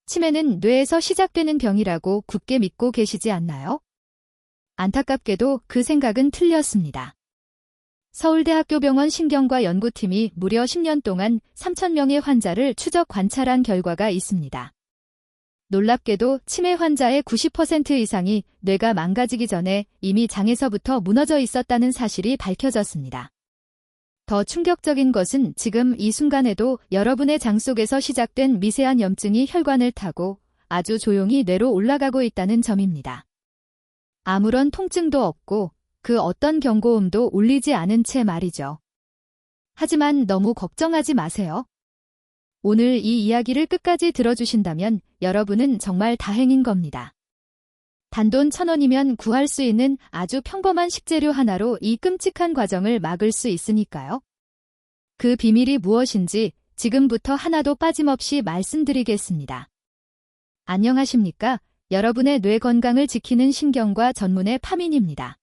치매는 뇌에서 시작되는 병이라고 굳게 믿고 계시지 않나요? 안타깝게도 그 생각은 틀렸습니다. 서울대학교병원 신경과 연구팀이 무려 10년 동안 3,000명의 환자를 추적 관찰한 결과가 있습니다. 놀랍게도 치매 환자의 90% 이상이 뇌가 망가지기 전에 이미 장에서부터 무너져 있었다는 사실이 밝혀졌습니다. 더 충격적인 것은 지금 이 순간에도 여러분의 장 속에서 시작된 미세한 염증이 혈관을 타고 아주 조용히 뇌로 올라가고 있다는 점입니다. 아무런 통증도 없고 그 어떤 경고음도 울리지 않은 채 말이죠. 하지만 너무 걱정하지 마세요. 오늘 이 이야기를 끝까지 들어주신다면 여러분은 정말 다행인 겁니다. 단돈 1,000원이면 구할 수 있는 아주 평범한 식재료 하나로 이 끔찍한 과정을 막을 수 있으니까요. 그 비밀이 무엇인지 지금부터 하나도 빠짐없이 말씀드리겠습니다. 안녕하십니까? 여러분의 뇌 건강을 지키는 신경과 전문의 파민입니다.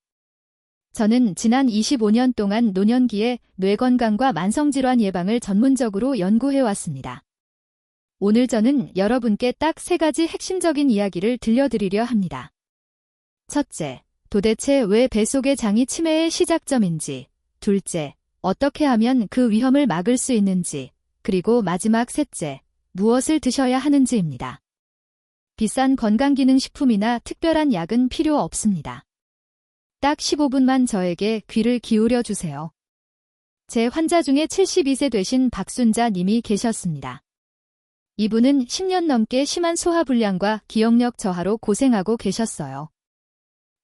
저는 지난 25년 동안 노년기에 뇌 건강과 만성질환 예방을 전문적으로 연구해왔습니다. 오늘 저는 여러분께 딱 3가지 핵심적인 이야기를 들려드리려 합니다. 첫째, 도대체 왜 뱃속의 장이 치매의 시작점인지. 둘째, 어떻게 하면 그 위험을 막을 수 있는지. 그리고 마지막 셋째, 무엇을 드셔야 하는지입니다. 비싼 건강기능식품이나 특별한 약은 필요 없습니다. 딱 15분만 저에게 귀를 기울여 주세요. 제 환자 중에 72세 되신 박순자 님이 계셨습니다. 이분은 10년 넘게 심한 소화불량과 기억력 저하로 고생하고 계셨어요.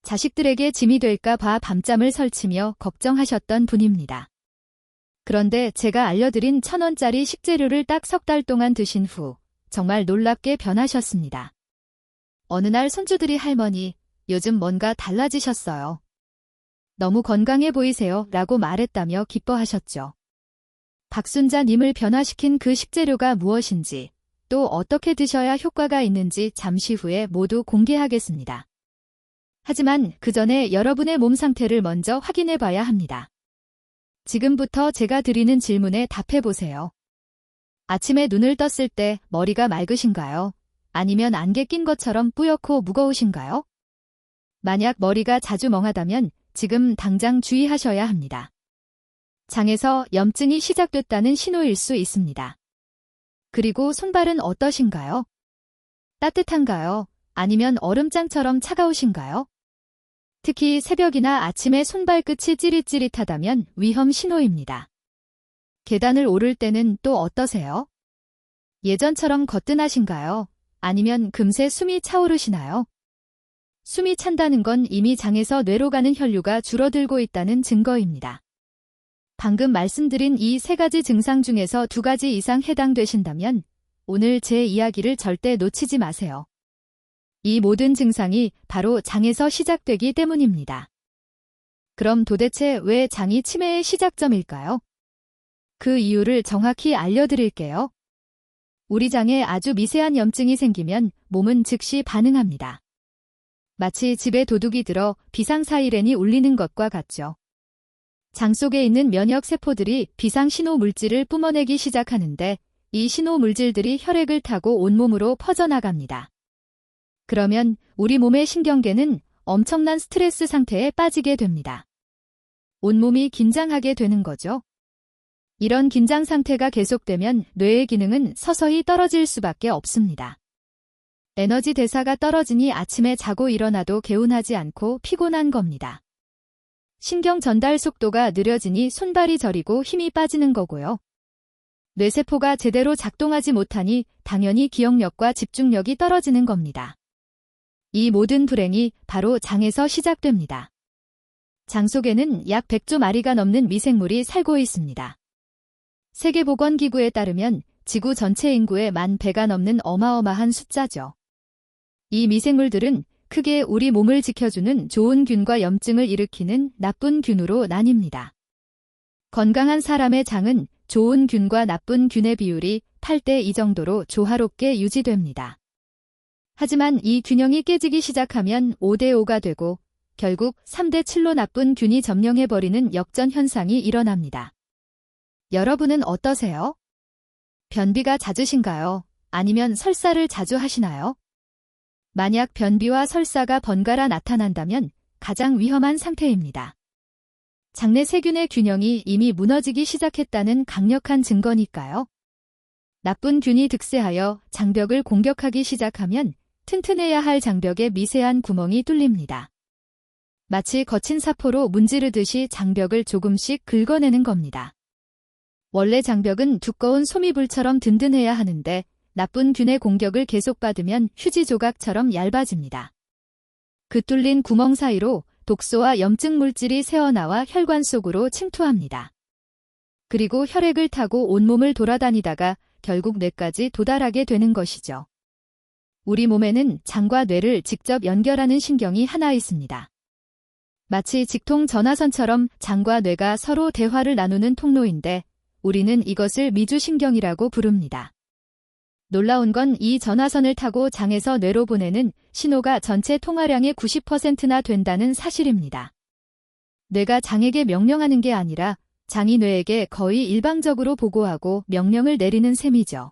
자식들에게 짐이 될까 봐 밤잠을 설치며 걱정하셨던 분입니다. 그런데 제가 알려드린 1,000원짜리 식재료를 딱 3달 동안 드신 후 정말 놀랍게 변하셨습니다. 어느 날 손주들이 할머니, 요즘 뭔가 달라지셨어요. 너무 건강해 보이세요 라고 말했다며 기뻐하셨죠. 박순자 님을 변화시킨 그 식재료가 무엇인지, 또 어떻게 드셔야 효과가 있는지 잠시 후에 모두 공개하겠습니다. 하지만 그 전에 여러분의 몸 상태를 먼저 확인해 봐야 합니다. 지금부터 제가 드리는 질문에 답해 보세요. 아침에 눈을 떴을 때 머리가 맑으신가요? 아니면 안개 낀 것처럼 뿌옇고 무거우신가요? 만약 머리가 자주 멍하다면 지금 당장 주의하셔야 합니다. 장에서 염증이 시작됐다는 신호일 수 있습니다. 그리고 손발은 어떠신가요? 따뜻한가요? 아니면 얼음장처럼 차가우신가요? 특히 새벽이나 아침에 손발끝이 찌릿찌릿하다면 위험 신호입니다. 계단을 오를 때는 또 어떠세요? 예전처럼 거뜬하신가요? 아니면 금세 숨이 차오르시나요? 숨이 찬다는 건 이미 장에서 뇌로 가는 혈류가 줄어들고 있다는 증거입니다. 방금 말씀드린 이 3가지 증상 중에서 2가지 이상 해당되신다면 오늘 제 이야기를 절대 놓치지 마세요. 이 모든 증상이 바로 장에서 시작되기 때문입니다. 그럼 도대체 왜 장이 치매의 시작점일까요? 그 이유를 정확히 알려드릴게요. 우리 장에 아주 미세한 염증이 생기면 몸은 즉시 반응합니다. 마치 집에 도둑이 들어 비상사이렌이 울리는 것과 같죠. 장 속에 있는 면역세포들이 비상신호 물질을 뿜어내기 시작하는데 이 신호 물질들이 혈액을 타고 온몸으로 퍼져나갑니다. 그러면 우리 몸의 신경계는 엄청난 스트레스 상태에 빠지게 됩니다. 온몸이 긴장하게 되는 거죠. 이런 긴장 상태가 계속되면 뇌의 기능은 서서히 떨어질 수밖에 없습니다. 에너지 대사가 떨어지니 아침에 자고 일어나도 개운하지 않고 피곤한 겁니다. 신경 전달 속도가 느려지니 손발이 저리고 힘이 빠지는 거고요. 뇌세포가 제대로 작동하지 못하니 당연히 기억력과 집중력이 떨어지는 겁니다. 이 모든 불행이 바로 장에서 시작됩니다. 장 속에는 약 100조 마리가 넘는 미생물이 살고 있습니다. 세계보건기구에 따르면 지구 전체 인구의 10,000배가 넘는 어마어마한 숫자죠. 이 미생물들은 크게 우리 몸을 지켜주는 좋은 균과 염증을 일으키는 나쁜 균으로 나뉩니다. 건강한 사람의 장은 좋은 균과 나쁜 균의 비율이 8대 2 정도로 조화롭게 유지됩니다. 하지만 이 균형이 깨지기 시작하면 5대 5가 되고 결국 3대 7로 나쁜 균이 점령해버리는 역전 현상이 일어납니다. 여러분은 어떠세요? 변비가 잦으신가요? 아니면 설사를 자주 하시나요? 만약 변비와 설사가 번갈아 나타난다면 가장 위험한 상태입니다. 장내 세균의 균형이 이미 무너지기 시작했다는 강력한 증거니까요. 나쁜 균이 득세하여 장벽을 공격하기 시작하면 튼튼해야 할 장벽에 미세한 구멍이 뚫립니다. 마치 거친 사포로 문지르듯이 장벽을 조금씩 긁어내는 겁니다. 원래 장벽은 두꺼운 소미불처럼 든든해야 하는데 나쁜 균의 공격을 계속받으면 휴지 조각처럼 얇아집니다. 그 뚫린 구멍 사이로 독소와 염증 물질이 새어나와 혈관 속으로 침투합니다. 그리고 혈액을 타고 온몸을 돌아다니다가 결국 뇌까지 도달하게 되는 것이죠. 우리 몸에는 장과 뇌를 직접 연결하는 신경이 하나 있습니다. 마치 직통 전화선처럼 장과 뇌가 서로 대화를 나누는 통로인데 우리는 이것을 미주신경이라고 부릅니다. 놀라운 건 이 전화선을 타고 장에서 뇌로 보내는 신호가 전체 통화량의 90%나 된다는 사실입니다. 뇌가 장에게 명령하는 게 아니라 장이 뇌에게 거의 일방적으로 보고하고 명령을 내리는 셈이죠.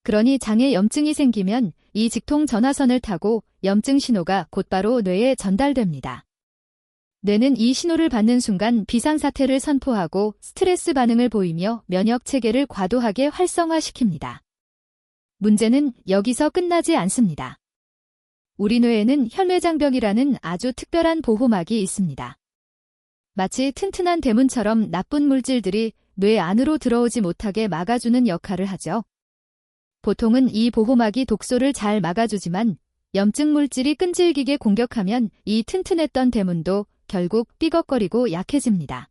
그러니 장에 염증이 생기면 이 직통 전화선을 타고 염증 신호가 곧바로 뇌에 전달됩니다. 뇌는 이 신호를 받는 순간 비상사태를 선포하고 스트레스 반응을 보이며 면역체계를 과도하게 활성화시킵니다. 문제는 여기서 끝나지 않습니다. 우리 뇌에는 혈뇌장벽이라는 아주 특별한 보호막이 있습니다. 마치 튼튼한 대문처럼 나쁜 물질들이 뇌 안으로 들어오지 못하게 막아주는 역할을 하죠. 보통은 이 보호막이 독소를 잘 막아주지만 염증 물질이 끈질기게 공격하면 이 튼튼했던 대문도 결국 삐걱거리고 약해집니다.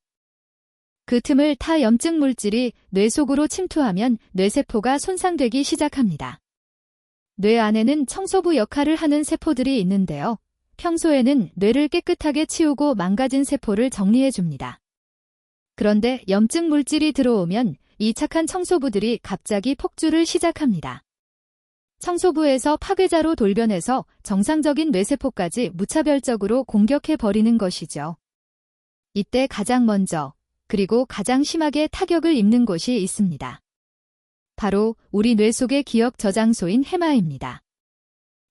그 틈을 타 염증 물질이 뇌 속으로 침투하면 뇌세포가 손상되기 시작합니다. 뇌 안에는 청소부 역할을 하는 세포들이 있는데요. 평소에는 뇌를 깨끗하게 치우고 망가진 세포를 정리해줍니다. 그런데 염증 물질이 들어오면 이 착한 청소부들이 갑자기 폭주를 시작합니다. 청소부에서 파괴자로 돌변해서 정상적인 뇌세포까지 무차별적으로 공격해버리는 것이죠. 이때 가장 먼저 그리고 가장 심하게 타격을 입는 곳이 있습니다. 바로 우리 뇌 속의 기억 저장소인 해마입니다.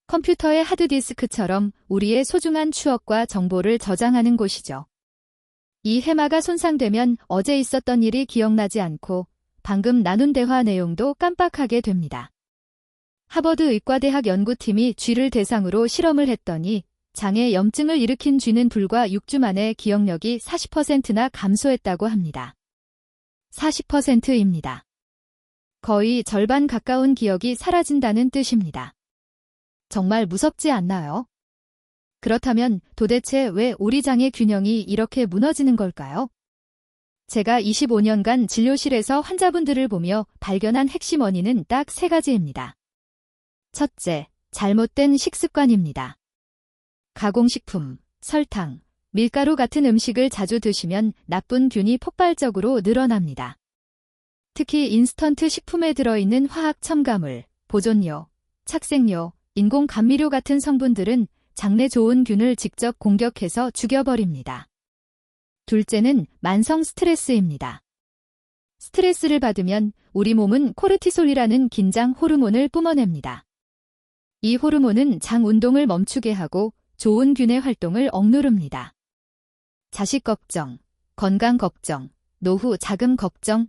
컴퓨터의 하드디스크처럼 우리의 소중한 추억과 정보를 저장하는 곳이죠. 이 해마가 손상되면 어제 있었던 일이 기억나지 않고 방금 나눈 대화 내용도 깜빡하게 됩니다. 하버드 의과대학 연구팀이 쥐를 대상으로 실험을 했더니 장에 염증을 일으킨 쥐는 불과 6주 만에 기억력이 40%나 감소했다고 합니다. 40%입니다. 거의 절반 가까운 기억이 사라진다는 뜻입니다. 정말 무섭지 않나요? 그렇다면 도대체 왜 우리 장의 균형이 이렇게 무너지는 걸까요? 제가 25년간 진료실에서 환자분들을 보며 발견한 핵심 원인은 딱 3가지입니다. 첫째, 잘못된 식습관입니다. 가공식품, 설탕, 밀가루 같은 음식을 자주 드시면 나쁜 균이 폭발적으로 늘어납니다. 특히 인스턴트 식품에 들어있는 화학 첨가물, 보존료, 착색료, 인공 감미료 같은 성분들은 장내 좋은 균을 직접 공격해서 죽여버립니다. 둘째는 만성 스트레스입니다. 스트레스를 받으면 우리 몸은 코르티솔이라는 긴장 호르몬을 뿜어냅니다. 이 호르몬은 장 운동을 멈추게 하고 좋은 균의 활동을 억누릅니다. 자식 걱정, 건강 걱정, 노후 자금 걱정.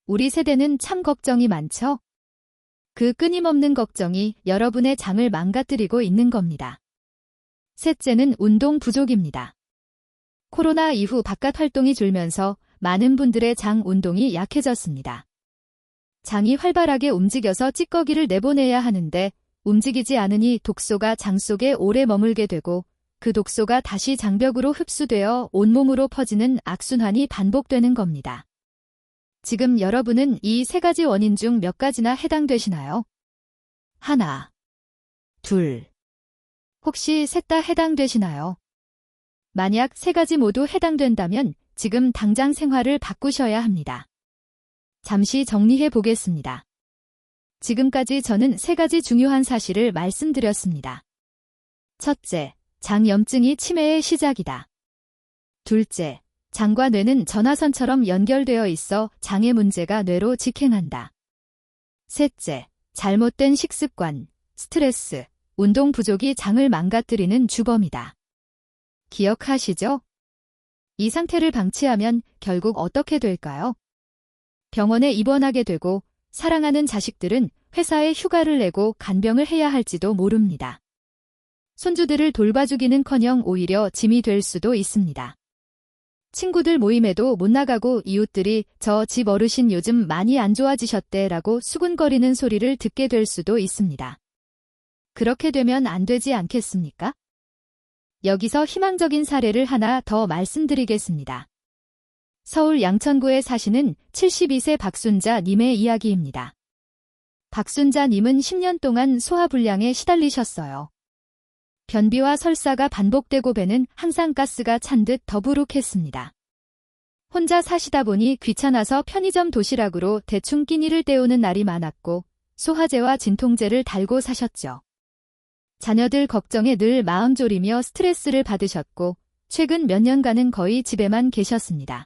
우리 세대는 참 걱정이 많죠? 그 끊임없는 걱정이 여러분의 장을 망가뜨리고 있는 겁니다. 셋째는 운동 부족입니다. 코로나 이후 바깥 활동이 줄면서 많은 분들의 장 운동이 약해졌습니다. 장이 활발하게 움직여서 찌꺼기를 내보내야 하는데 움직이지 않으니 독소가 장 속에 오래 머물게 되고 그 독소가 다시 장벽으로 흡수되어 온몸으로 퍼지는 악순환이 반복되는 겁니다. 지금 여러분은 이 3가지 원인 중 몇 가지나 해당되시나요? 하나, 둘. 혹시 셋 다 해당되시나요? 만약 3가지 모두 해당된다면 지금 당장 생활을 바꾸셔야 합니다. 잠시 정리해 보겠습니다. 지금까지 저는 3가지 중요한 사실을 말씀드렸습니다. 첫째, 장 염증이 치매의 시작이다. 둘째, 장과 뇌는 전화선처럼 연결되어 있어 장의 문제가 뇌로 직행한다. 셋째, 잘못된 식습관, 스트레스, 운동 부족이 장을 망가뜨리는 주범이다. 기억하시죠? 이 상태를 방치하면 결국 어떻게 될까요? 병원에 입원하게 되고 사랑하는 자식들은 회사에 휴가를 내고 간병을 해야 할지도 모릅니다. 손주들을 돌봐주기는커녕 오히려 짐이 될 수도 있습니다. 친구들 모임에도 못 나가고 이웃들이 저 집 어르신 요즘 많이 안 좋아지셨대라고 수군거리는 소리를 듣게 될 수도 있습니다. 그렇게 되면 안 되지 않겠습니까? 여기서 희망적인 사례를 하나 더 말씀드리겠습니다. 서울 양천구에 사시는 72세 박순자 님의 이야기입니다. 박순자 님은 10년 동안 소화불량에 시달리셨어요. 변비와 설사가 반복되고 배는 항상 가스가 찬 듯 더부룩했습니다. 혼자 사시다 보니 귀찮아서 편의점 도시락으로 대충 끼니를 때우는 날이 많았고 소화제와 진통제를 달고 사셨죠. 자녀들 걱정에 늘 마음 졸이며 스트레스를 받으셨고 최근 몇 년간은 거의 집에만 계셨습니다.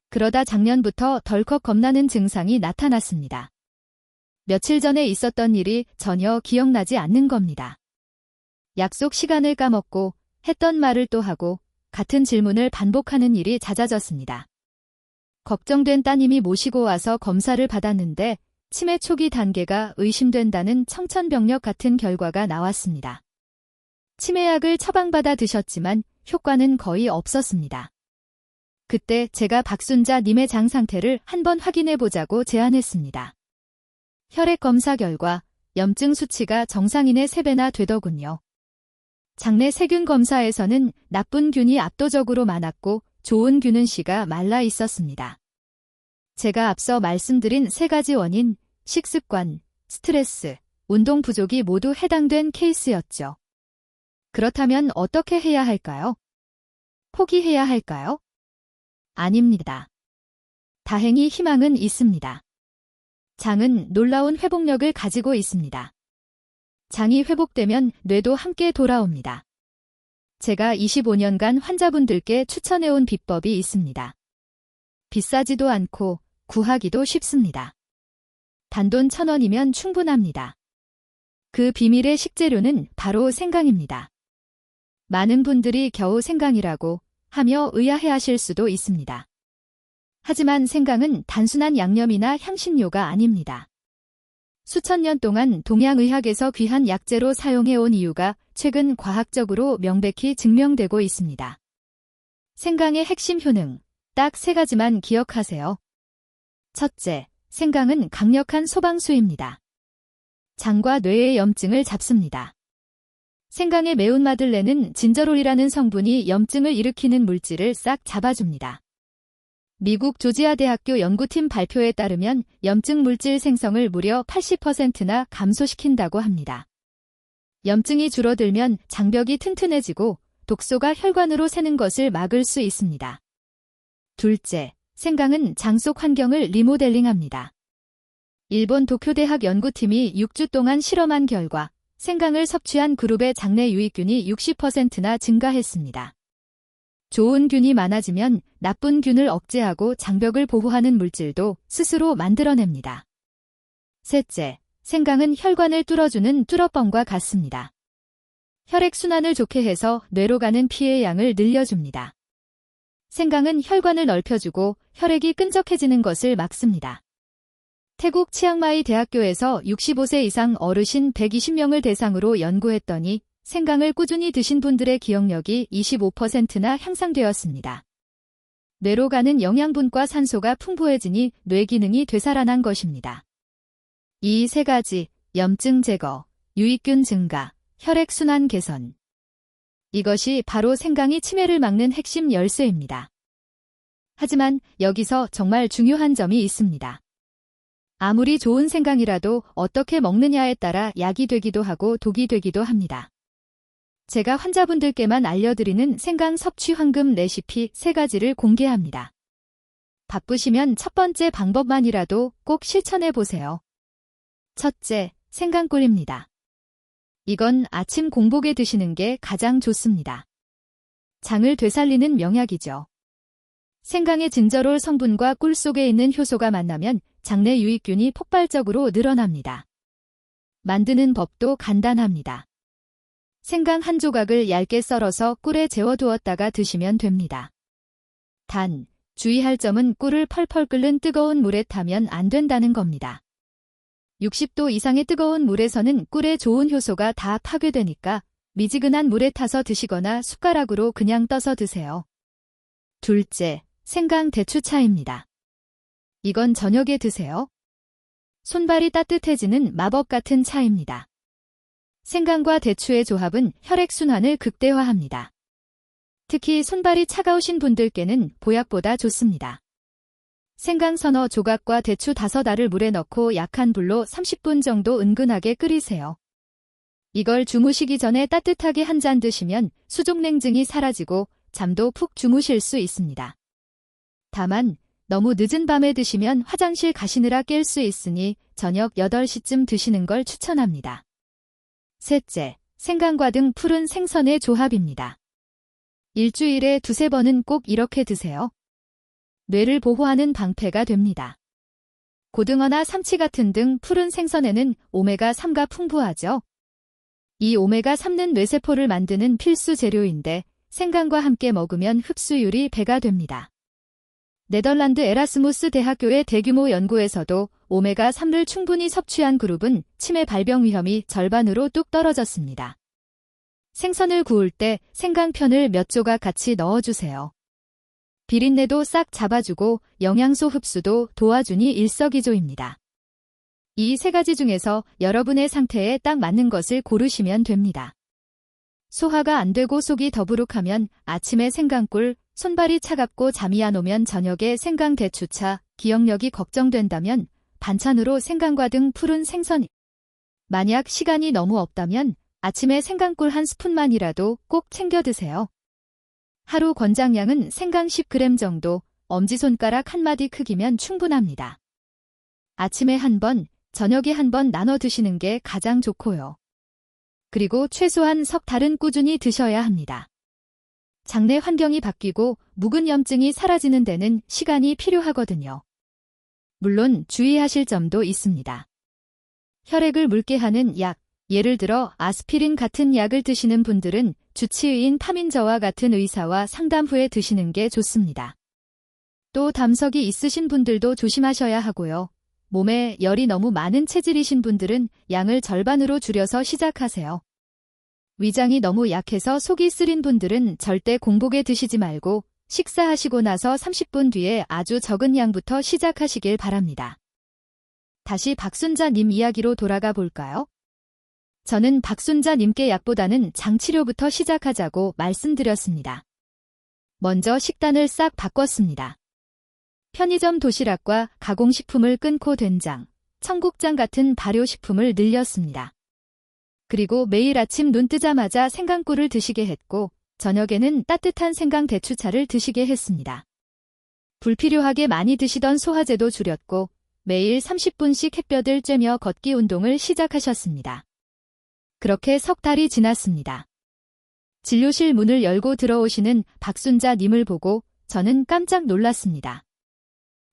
그러다 작년부터 덜컥 겁나는 증상이 나타났습니다. 며칠 전에 있었던 일이 전혀 기억나지 않는 겁니다. 약속 시간을 까먹고 했던 말을 또 하고 같은 질문을 반복하는 일이 잦아졌습니다. 걱정된 따님이 모시고 와서 검사를 받았는데 치매 초기 단계가 의심된다는 청천벽력 같은 결과가 나왔습니다. 치매약을 처방받아 드셨지만 효과는 거의 없었습니다. 그때 제가 박순자 님의 장 상태를 한번 확인해 보자고 제안했습니다. 혈액 검사 결과 염증 수치가 정상인의 3배나 되더군요. 장내 세균 검사에서는 나쁜 균이 압도적으로 많았고 좋은 균은 씨가 말라 있었습니다. 제가 앞서 말씀드린 3가지 원인, 식습관, 스트레스, 운동 부족이 모두 해당된 케이스였죠. 그렇다면 어떻게 해야 할까요? 포기해야 할까요? 아닙니다. 다행히 희망은 있습니다. 장은 놀라운 회복력을 가지고 있습니다. 장이 회복되면 뇌도 함께 돌아옵니다. 제가 25년간 환자분들께 추천해온 비법이 있습니다. 비싸지도 않고 구하기도 쉽습니다. 단돈 1,000원이면 충분합니다. 그 비밀의 식재료는 바로 생강입니다. 많은 분들이 겨우 생강이라고 하며 의아해하실 수도 있습니다. 하지만 생강은 단순한 양념이나 향신료가 아닙니다. 수천 년 동안 동양의학에서 귀한 약재로 사용해온 이유가 최근 과학적으로 명백히 증명되고 있습니다. 생강의 핵심 효능, 딱 3가지만 기억하세요. 첫째, 생강은 강력한 소방수입니다. 장과 뇌의 염증을 잡습니다. 생강의 매운맛을 내는 진저롤이라는 성분이 염증을 일으키는 물질을 싹 잡아줍니다. 미국 조지아 대학교 연구팀 발표에 따르면 염증 물질 생성을 무려 80%나 감소시킨다고 합니다. 염증이 줄어들면 장벽이 튼튼해지고 독소가 혈관으로 새는 것을 막을 수 있습니다. 둘째, 생강은 장 속 환경을 리모델링합니다. 일본 도쿄대학 연구팀이 6주 동안 실험한 결과 생강을 섭취한 그룹의 장내 유익균이 60%나 증가했습니다. 좋은 균이 많아지면 나쁜 균을 억제하고 장벽을 보호하는 물질도 스스로 만들어냅니다. 셋째, 생강은 혈관을 뚫어주는 뚫어뻥과 같습니다. 혈액순환을 좋게 해서 뇌로 가는 피의 양을 늘려줍니다. 생강은 혈관을 넓혀주고 혈액이 끈적해지는 것을 막습니다. 태국 치앙마이 대학교에서 65세 이상 어르신 120명을 대상으로 연구했더니 생강을 꾸준히 드신 분들의 기억력이 25%나 향상되었습니다. 뇌로 가는 영양분과 산소가 풍부해지니 뇌 기능이 되살아난 것입니다. 이 3가지, 염증 제거, 유익균 증가, 혈액순환 개선. 이것이 바로 생강이 치매를 막는 핵심 열쇠입니다. 하지만 여기서 정말 중요한 점이 있습니다. 아무리 좋은 생강이라도 어떻게 먹느냐에 따라 약이 되기도 하고 독이 되기도 합니다. 제가 환자분들께만 알려드리는 생강 섭취 황금 레시피 3가지를 공개합니다. 바쁘시면 첫 번째 방법만이라도 꼭 실천해 보세요. 첫째, 생강꿀입니다. 이건 아침 공복에 드시는 게 가장 좋습니다. 장을 되살리는 명약이죠. 생강의 진저롤 성분과 꿀 속에 있는 효소가 만나면 장내 유익균이 폭발적으로 늘어납니다. 만드는 법도 간단합니다. 생강 한 조각을 얇게 썰어서 꿀에 재워두었다가 드시면 됩니다. 단, 주의할 점은 꿀을 펄펄 끓는 뜨거운 물에 타면 안 된다는 겁니다. 60도 이상의 뜨거운 물에서는 꿀의 좋은 효소가 다 파괴되니까 미지근한 물에 타서 드시거나 숟가락으로 그냥 떠서 드세요. 둘째, 생강 대추차입니다. 이건 저녁에 드세요. 손발이 따뜻해지는 마법 같은 차입니다. 생강과 대추의 조합은 혈액순환을 극대화합니다. 특히 손발이 차가우신 분들께는 보약보다 좋습니다. 생강 서너 조각과 대추 5알을 물에 넣고 약한 불로 30분 정도 은근하게 끓이세요. 이걸 주무시기 전에 따뜻하게 한 잔 드시면 수족냉증이 사라지고 잠도 푹 주무실 수 있습니다. 다만 너무 늦은 밤에 드시면 화장실 가시느라 깰 수 있으니 저녁 8시쯤 드시는 걸 추천합니다. 셋째, 생강과 등 푸른 생선의 조합입니다. 일주일에 2-3번은 꼭 이렇게 드세요. 뇌를 보호하는 방패가 됩니다. 고등어나 삼치 같은 등 푸른 생선에는 오메가3가 풍부하죠. 이 오메가3는 뇌세포를 만드는 필수 재료인데 생강과 함께 먹으면 흡수율이 배가 됩니다. 네덜란드 에라스무스 대학교의 대규모 연구에서도 오메가3를 충분히 섭취한 그룹은 치매 발병 위험이 절반으로 뚝 떨어졌습니다. 생선을 구울 때 생강편을 몇 조각 같이 넣어주세요. 비린내도 싹 잡아주고 영양소 흡수도 도와주니 일석이조입니다. 이 3가지 중에서 여러분의 상태에 딱 맞는 것을 고르시면 됩니다. 소화가 안 되고 속이 더부룩하면 아침에 생강꿀, 손발이 차갑고 잠이 안 오면 저녁에 생강 대추차, 기억력이 걱정된다면 반찬으로 생강과 등 푸른 생선. 만약 시간이 너무 없다면 아침에 생강꿀 1스푼만이라도 꼭 챙겨 드세요. 하루 권장량은 생강 10g 정도, 엄지손가락 한 마디 크기면 충분합니다. 아침에 1번, 저녁에 1번 나눠 드시는 게 가장 좋고요. 그리고 최소한 석 달은 꾸준히 드셔야 합니다. 장내 환경이 바뀌고 묵은 염증이 사라지는 데는 시간이 필요하거든요. 물론 주의하실 점도 있습니다. 혈액을 묽게 하는 약, 예를 들어 아스피린 같은 약을 드시는 분들은 주치의인 파민저와 같은 의사와 상담 후에 드시는 게 좋습니다. 또 담석이 있으신 분들도 조심하셔야 하고요. 몸에 열이 너무 많은 체질이신 분들은 양을 절반으로 줄여서 시작하세요. 위장이 너무 약해서 속이 쓰린 분들은 절대 공복에 드시지 말고 식사하시고 나서 30분 뒤에 아주 적은 양부터 시작하시길 바랍니다. 다시 박순자님 이야기로 돌아가 볼까요? 저는 박순자님께 약보다는 장치료부터 시작하자고 말씀드렸습니다. 먼저 식단을 싹 바꿨습니다. 편의점 도시락과 가공식품을 끊고 된장, 청국장 같은 발효식품을 늘렸습니다. 그리고 매일 아침 눈 뜨자마자 생강꿀을 드시게 했고 저녁에는 따뜻한 생강 대추차를 드시게 했습니다. 불필요하게 많이 드시던 소화제도 줄였고 매일 30분씩 햇볕을 쬐며 걷기 운동을 시작하셨습니다. 그렇게 석 달이 지났습니다. 진료실 문을 열고 들어오시는 박순자님을 보고 저는 깜짝 놀랐습니다.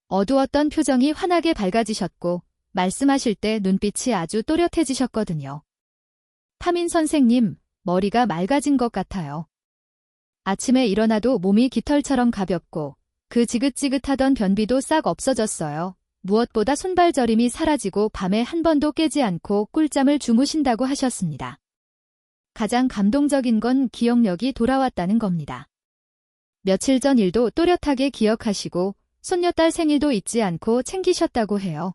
어두웠던 표정이 환하게 밝아지셨고 말씀하실 때 눈빛이 아주 또렷해지셨거든요. 파민 선생님, 머리가 맑아진 것 같아요. 아침에 일어나도 몸이 깃털처럼 가볍고 그 지긋지긋하던 변비도 싹 없어졌어요. 무엇보다 손발 저림이 사라지고 밤에 한 번도 깨지 않고 꿀잠을 주무신다고 하셨습니다. 가장 감동적인 건 기억력이 돌아왔다는 겁니다. 며칠 전 일도 또렷하게 기억하시고 손녀딸 생일도 잊지 않고 챙기셨다고 해요.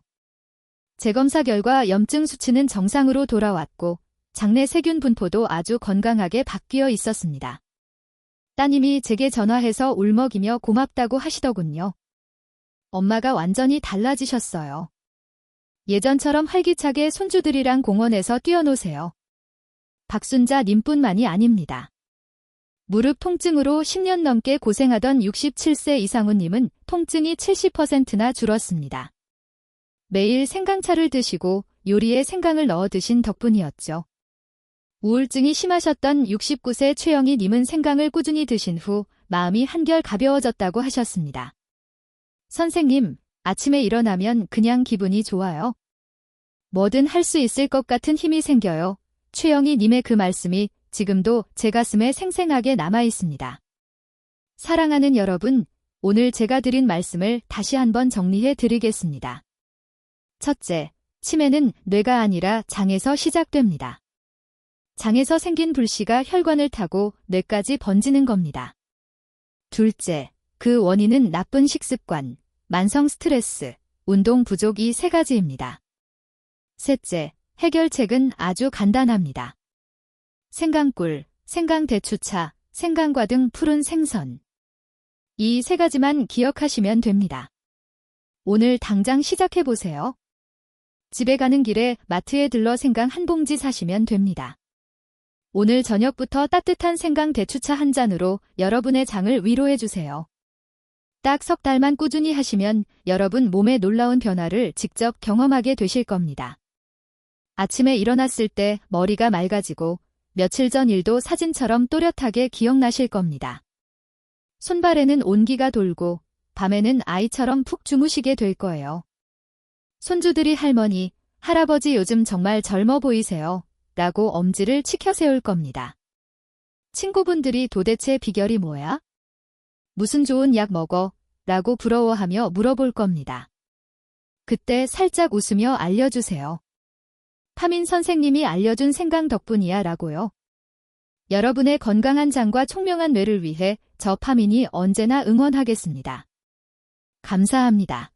재검사 결과 염증 수치는 정상으로 돌아왔고 장내 세균 분포도 아주 건강하게 바뀌어 있었습니다. 따님이 제게 전화해서 울먹이며 고맙다고 하시더군요. 엄마가 완전히 달라지셨어요. 예전처럼 활기차게 손주들이랑 공원에서 뛰어노세요. 박순자 님뿐만이 아닙니다. 무릎 통증으로 10년 넘게 고생하던 67세 이상훈님은 통증이 70%나 줄었습니다. 매일 생강차를 드시고 요리에 생강을 넣어 드신 덕분이었죠. 우울증이 심하셨던 69세 최영희 님은 생강을 꾸준히 드신 후 마음이 한결 가벼워졌다고 하셨습니다. 선생님, 아침에 일어나면 그냥 기분이 좋아요. 뭐든 할 수 있을 것 같은 힘이 생겨요. 최영희 님의 그 말씀이 지금도 제 가슴에 생생하게 남아 있습니다. 사랑하는 여러분, 오늘 제가 드린 말씀을 다시 한번 정리해 드리겠습니다. 첫째, 치매는 뇌가 아니라 장에서 시작됩니다. 장에서 생긴 불씨가 혈관을 타고 뇌까지 번지는 겁니다. 둘째, 그 원인은 나쁜 식습관, 만성 스트레스, 운동 부족 이 세 가지입니다. 셋째, 해결책은 아주 간단합니다. 생강꿀, 생강대추차, 생강과 등 푸른 생선. 이 세 가지만 기억하시면 됩니다. 오늘 당장 시작해보세요. 집에 가는 길에 마트에 들러 생강 한 봉지 사시면 됩니다. 오늘 저녁부터 따뜻한 생강대추차 한 잔으로 여러분의 장을 위로해주세요. 딱 3달만 꾸준히 하시면 여러분 몸에 놀라운 변화를 직접 경험하게 되실 겁니다. 아침에 일어났을 때 머리가 맑아지고 며칠 전 일도 사진처럼 또렷하게 기억나실 겁니다. 손발에는 온기가 돌고 밤에는 아이처럼 푹 주무시게 될 거예요. 손주들이 할머니, 할아버지 요즘 정말 젊어 보이세요. 라고 엄지를 치켜 세울 겁니다. 친구분들이 도대체 비결이 뭐야? 무슨 좋은 약 먹어? 라고 부러워하며 물어볼 겁니다. 그때 살짝 웃으며 알려주세요. 파민 선생님이 알려준 생강 덕분이야 라고요. 여러분의 건강한 장과 총명한 뇌를 위해 저 파민이 언제나 응원하겠습니다. 감사합니다.